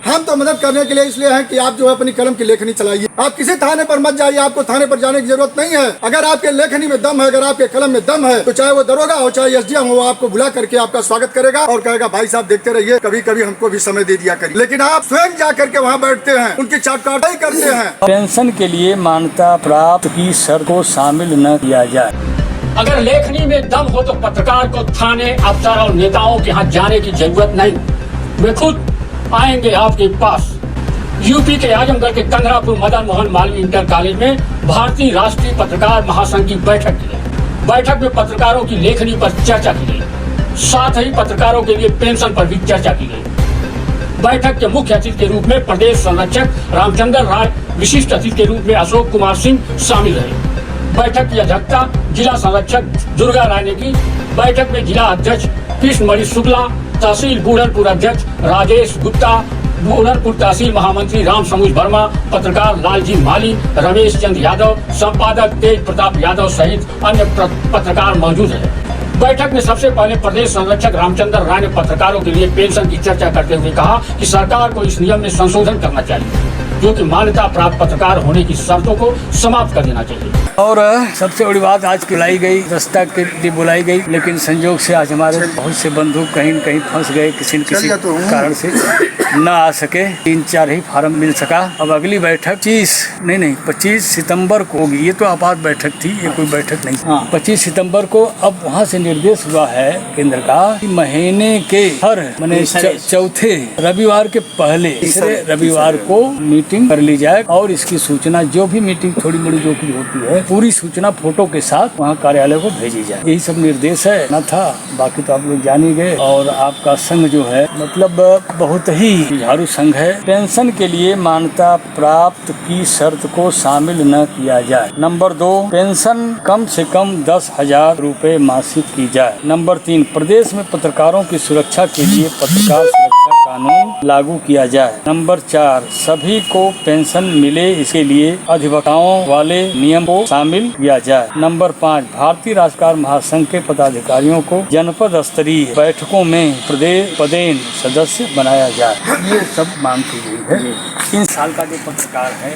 हम तो मदद करने के लिए इसलिए हैं कि आप जो है अपनी कलम की लेखनी चलाइए। आप किसी थाने पर मत जाइए, आपको थाने पर जाने की जरूरत नहीं है। अगर आपके लेखनी में दम है, अगर आपके कलम में दम है, तो चाहे वो दरोगा हो चाहे एसडीएम हो, वो आपको बुला करके आपका स्वागत करेगा और कहेगा भाई साहब देखते रहिए, कभी कभी हमको भी समय दे दिया करिए। लेकिन आप स्वयं जा करके वहाँ बैठते हैं, उनकी चाटकाटाई करते हैं। पेंशन के लिए मान्यता प्राप्त की शर्त को शामिल न किया जाए। अगर लेखनी में दम हो तो पत्रकार को थाने, अफसर और नेताओं के यहाँ जाने की जरूरत नहीं, वे खुद आएंगे आपके पास। यूपी के आजमगढ़ के कंगरापुर मदन मोहन मालवीय इंटर कॉलेज में भारतीय राष्ट्रीय पत्रकार महासंघ की बैठक की गई। बैठक में पत्रकारों की लेखनी पर चर्चा की गई, साथ ही पत्रकारों के लिए पेंशन पर भी चर्चा की गई। बैठक के मुख्य अतिथि के रूप में प्रदेश संरक्षक रामचंद्र राय, विशिष्ट अतिथि के रूप में अशोक कुमार सिंह शामिल रहे। बैठक की अध्यक्षता जिला संरक्षक दुर्गा राय ने की। बैठक में जिला अध्यक्ष कृष्णमणि शुक्ला, तहसील बूढ़नपुर अध्यक्ष राजेश गुप्ता, बूढ़नपुर तहसील महामंत्री राम समूज वर्मा, पत्रकार लालजी माली, रमेश चंद्र यादव, संपादक तेज प्रताप यादव सहित अन्य पत्रकार मौजूद है। बैठक में सबसे पहले प्रदेश संरक्षक रामचंद्र राय ने पत्रकारों के लिए पेंशन की चर्चा करते हुए कहा कि सरकार को इस नियम में संशोधन करना चाहिए, जो कि मान्यता प्राप्त पत्रकार होने की शर्तों को समाप्त कर देना चाहिए। और सबसे बड़ी बात आज बुलाई गई, दस्ता के लिए बुलाई गई, लेकिन संयोग से आज हमारे बहुत से बंधु कहीं न कहीं फंस गए, किसी न किसी कारण से न आ सके। 3-4 ही फार्म मिल सका। अब अगली बैठक 25 सितंबर को होगी। ये तो आपात बैठक थी, ये कोई बैठक नहीं। 25 सितंबर को अब वहाँ से निर्देश हुआ है केंद्र का कि महीने के हर चौथे रविवार के पहले तीसरे रविवार को मीटिंग कर ली जाए और इसकी सूचना, जो भी मीटिंग थोड़ी बड़ी जो भी होती है, पूरी सूचना फोटो के साथ वहाँ कार्यालय को भेजी जाए। यही सब निर्देश है न था, बाकी तो आप लोग जान ही गए। और आपका संघ जो है मतलब बहुत ही जुझारू संघ है। पेंशन के लिए मान्यता प्राप्त की शर्त को शामिल न किया जाए। नंबर 2, पेंशन कम से कम 10,000 रुपए मासिक की जाए। नंबर 3, प्रदेश में पत्रकारों की सुरक्षा के लिए पत्रकार सुरक्षा कानून लागू किया जाए। नंबर 4, सभी को पेंशन मिले इसके लिए अधिवक्ताओं वाले नियम को शामिल किया जाए। नंबर 5, भारतीय राष्ट्रकार महासंघ के पदाधिकारियों को जनपद स्तरीय बैठकों में पदेन सदस्य बनाया जाए। ये सब मांग की गई है। 3 साल का जो पत्रकार है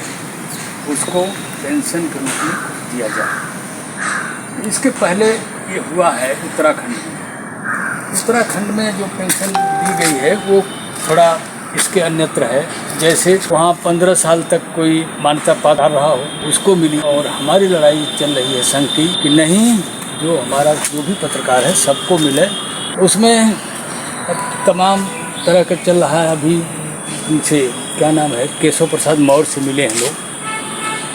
उसको पेंशन के रूप में दिया जाए। इसके पहले ये हुआ है उत्तराखंड में जो पेंशन दी गई है वो थोड़ा इसके अन्यत्र है। जैसे वहाँ 15 साल तक कोई मान्यता पाकर रहा हो उसको मिली, और हमारी लड़ाई चल रही है संघ की कि नहीं, जो हमारा जो भी पत्रकार है सबको मिले। उसमें तमाम तरह का चल रहा है। अभी उनसे क्या नाम है, केशव प्रसाद मौर्य से मिले हैं लोग,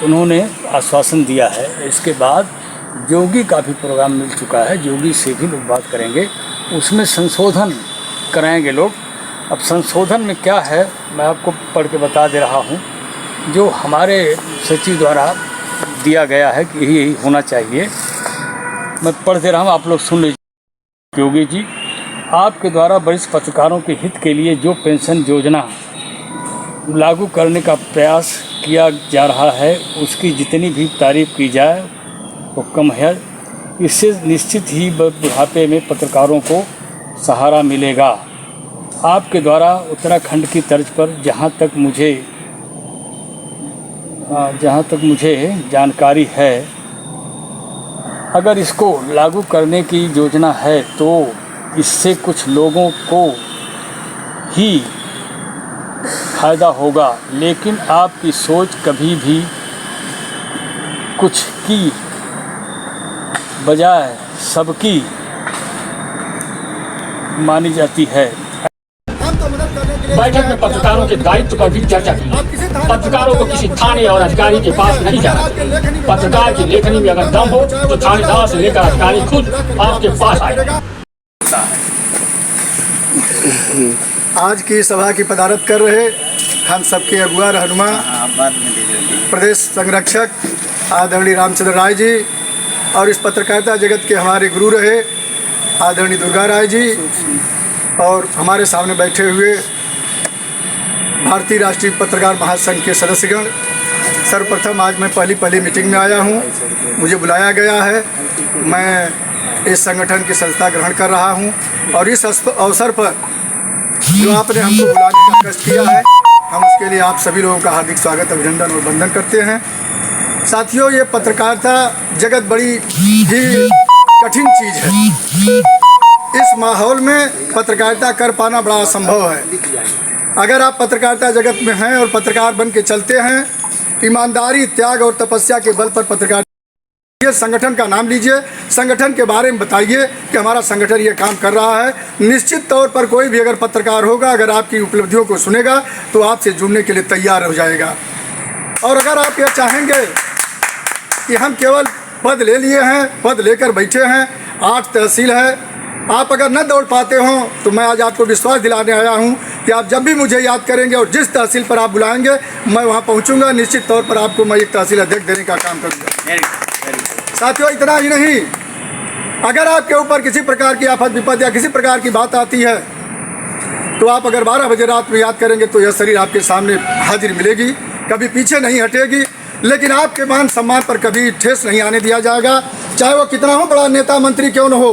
उन्होंने आश्वासन दिया है। इसके बाद योगी का भी प्रोग्राम मिल चुका है, योगी से भी लोग बात करेंगे, उसमें संशोधन कराएंगे लोग। अब संशोधन में क्या है मैं आपको पढ़ के बता दे रहा हूँ, जो हमारे सचिव द्वारा दिया गया है कि यही होना चाहिए। मैं पढ़ दे रहा हूँ, आप लोग सुन लीजिए। योगी जी, आपके द्वारा वरिष्ठ पत्रकारों के हित के लिए जो पेंशन योजना लागू करने का प्रयास किया जा रहा है उसकी जितनी भी तारीफ की जाए वो कम है। इससे निश्चित ही बुढ़ापे में पत्रकारों को सहारा मिलेगा। आपके द्वारा उत्तराखंड की तर्ज पर जहाँ तक मुझे जानकारी है, अगर इसको लागू करने की योजना है तो इससे कुछ लोगों को ही फायदा होगा, लेकिन आपकी सोच कभी भी कुछ की बजाय सबकी मानी जाती है। बैठक में पत्रकारों के दायित्व पर भी चर्चा की। पत्रकारों को किसी थाने और अधिकारी के पास नहीं जाना चाहिए। पत्रकार की लेखनी में अगर दम हो तो थानेदार से लेकर अधिकारी खुद आपके पास आएगा। आज की सभा की पदारत कर रहे हम सबके अगुआ रहनुमा प्रदेश संरक्षक आदरणीय रामचंद्र राय जी और इस पत्रकारिता जगत के हमारे गुरु रहे आदरणीय दुर्गा राय जी और हमारे सामने बैठे हुए भारतीय राष्ट्रीय पत्रकार महासंघ के सदस्यगण। सर्वप्रथम आज मैं पहली मीटिंग में आया हूँ, मुझे बुलाया गया है। मैं इस संगठन की संस्था ग्रहण कर रहा हूँ और इस अवसर पर जो आपने हमको बुलाने का कष्ट किया है हम उसके लिए आप सभी लोगों का हार्दिक स्वागत, अभिनंदन और वंदन करते हैं। साथियों, ये पत्रकारिता जगत बड़ी ही कठिन चीज़ है। इस माहौल में पत्रकारिता कर पाना बड़ा असंभव है। अगर आप पत्रकारिता जगत में हैं और पत्रकार बन के चलते हैं, ईमानदारी, त्याग और तपस्या के बल पर पत्रकार, ये संगठन का नाम लीजिए, संगठन के बारे में बताइए कि हमारा संगठन ये काम कर रहा है। निश्चित तौर पर कोई भी अगर पत्रकार होगा, अगर आपकी उपलब्धियों को सुनेगा तो आपसे जुड़ने के लिए तैयार हो जाएगा। और अगर आप ये चाहेंगे कि हम केवल पद ले लिए हैं, पद लेकर बैठे हैं, 8 तहसील है, आप अगर न दौड़ पाते हो तो मैं आज आपको विश्वास दिलाने आया हूं कि आप जब भी मुझे याद करेंगे और जिस तहसील पर आप बुलाएंगे मैं वहां पहुंचूंगा। निश्चित तौर पर आपको मैं एक तहसील अध्यक्ष देने का काम करूंगा। साथियों, इतना ही नहीं, अगर आपके ऊपर किसी प्रकार की आफत विपद या किसी प्रकार की बात आती है तो आप अगर 12 बजे रात में याद करेंगे तो यह शरीर आपके सामने हाजिर मिलेगी, कभी पीछे नहीं हटेगी, लेकिन आपके मान सम्मान पर कभी ठेस नहीं आने दिया जाएगा। चाहे वो कितना हो बड़ा नेता मंत्री क्यों न हो,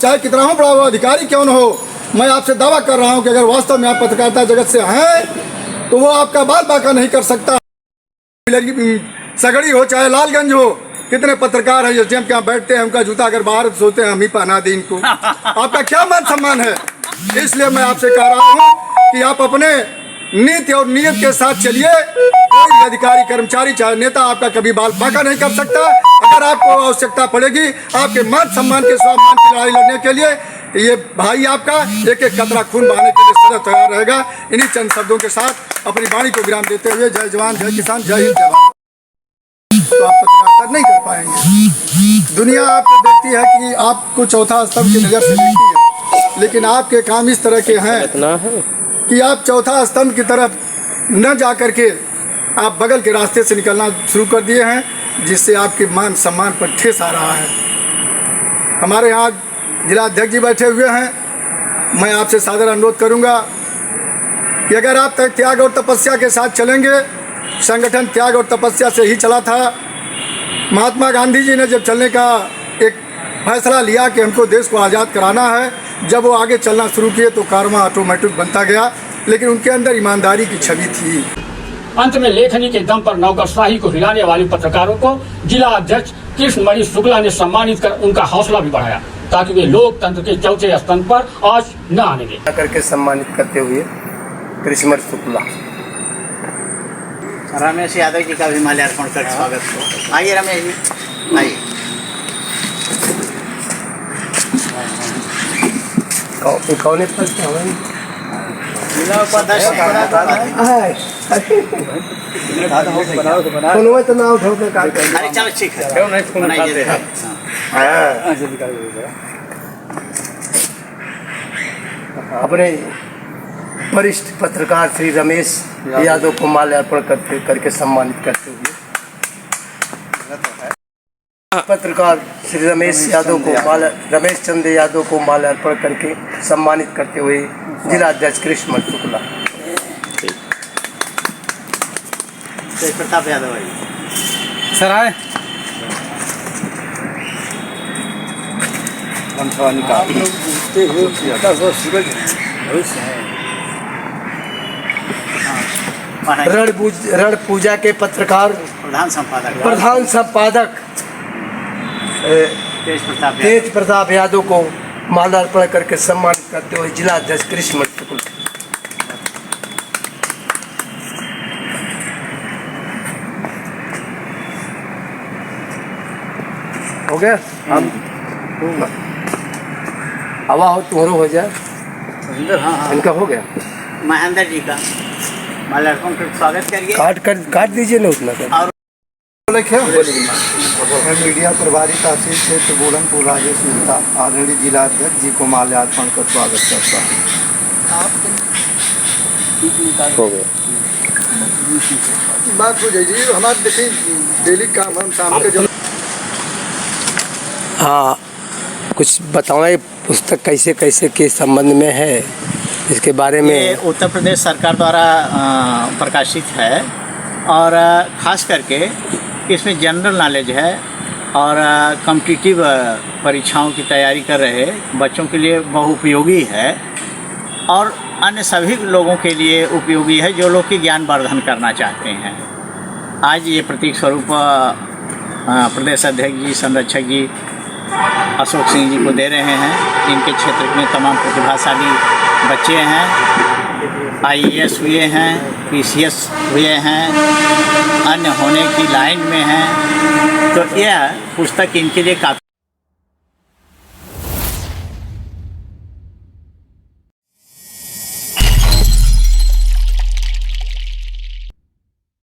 चाहे कितना हो बड़ा वो अधिकारी क्यों न हो। मैं आपसे दावा कर रहा हूं कि अगर वास्तव में आप पत्रकारिता जगत से हैं तो वो आपका बाल बाका नहीं कर सकता। सगड़ी हो चाहे लालगंज हो, कितने पत्रकार हैं एसडीएम के यहाँ बैठते हैं, उनका जूता अगर बाहर सोते हैं हम ही पहना दें इनको। आपका क्या मान सम्मान है? इसलिए मैं आपसे कह रहा हूँ कि आप अपने नीति और नियत के साथ चलिए। कोई अधिकारी, कर्मचारी, चाहे नेता आपका कभी बाल बाका नहीं कर सकता। अगर आपको आवश्यकता पड़ेगी आपके मान सम्मान के स्वाभिमान की लड़ाई लड़ने के लिए, ये भाई आपका एक एक कतरा खून बहाने के लिए सदा तैयार रहेगा। इन्हीं चंद शब्दों के साथ अपनी वाणी को विराम देते हुए जय जवान, जय किसान, जय हिंद, जय भारत। तो आप पत्रकारिता नहीं कर पाएंगे। दुनिया आपको देखती है कि आपको चौथा स्तंभ की नज़र से देखती है, लेकिन आपके काम इस तरह के हैं कि आप चौथा स्तंभ की तरफ न जा करके आप बगल के रास्ते से निकलना शुरू कर दिए हैं, जिससे आपके मान सम्मान पर ठेस आ रहा है। हमारे यहाँ जिला अध्यक्ष जी बैठे हुए हैं। मैं आपसे सादर अनुरोध करूँगा कि अगर आप त्याग और तपस्या के साथ चलेंगे, संगठन त्याग और तपस्या से ही चला था। महात्मा गांधी जी ने जब चलने का एक फैसला लिया कि हमको देश को आज़ाद कराना है, जब वो आगे चलना शुरू किए तो कारवां ऑटोमेटिक बनता गया, लेकिन उनके अंदर ईमानदारी की छवि थी। अंत में लेखनी के दम पर नौकरशाही को हिलाने वाले पत्रकारों को जिला अध्यक्ष कृष्णमणि शुक्ला ने सम्मानित कर उनका हौसला भी बढ़ाया, ताकि वे लोकतंत्र के चौथे स्तंभ पर आज न आने दें। करके सम्मानित करते हुए कृष्णमणि शुक्ला, रमेश यादव जी का भी माल्यार्पण कर स्वागत हो। आइए रमेश जी, आइए। कौन है पद क्या जिला उपाध्यक्ष तो ना उठाओ का। अरे चलो ठीक है, बनाइए। अपने वरिष्ठ पत्रकार श्री रमेश यादव को माल्यार्पण करके सम्मानित करते हुए पत्रकार श्री रमेश चंद्र यादव को माल्यार्पण करके सम्मानित करते हुए जिला अध्यक्ष कृष्णमणि शुक्ला। तेज प्रताप यादव भाई सर आए रण पूजा के पत्रकार प्रधान संपादक तेज प्रताप यादव को माल्यार्पण करके सम्मानित करते हुए जिला अध्यक्ष कृष्णमणि शुक्ला। हो गया, हम हवा हो तुम्हारो हो जाए। हाँ, इनका हो गया। महेंद्र जी का माल्यार्पण कर स्वागत करिए। काट दीजिए ना उतना कर। और मैं मीडिया प्रभारी तहसील क्षेत्र बोलनपुर राजेश मिश्रा आदरणीय जिला अध्यक्ष जी को माल्यार्पण कर स्वागत करता हूँ। हो गया बात हो जाएगी हमारे, देखिए डेली काम हम शाम के जब। हाँ, कुछ बताएं पुस्तक कैसे कैसे के संबंध में है, इसके बारे में। ये उत्तर प्रदेश सरकार द्वारा प्रकाशित है और ख़ास करके इसमें जनरल नॉलेज है और कॉम्पिटिटिव परीक्षाओं की तैयारी कर रहे बच्चों के लिए बहुउपयोगी है। और अन्य सभी लोगों के लिए उपयोगी है जो लोग की ज्ञानवर्धन करना चाहते हैं। आज ये प्रतीक स्वरूप प्रदेश अध्यक्ष जी, संरक्षक जी अशोक सिंह जी को दे रहे हैं। इनके क्षेत्र में तमाम प्रतिभाशाली बच्चे हैं, IAS हुए हैं, PCS हुए हैं, अन्य होने की लाइन में हैं, तो यह पुस्तक इनके लिए काफ़ी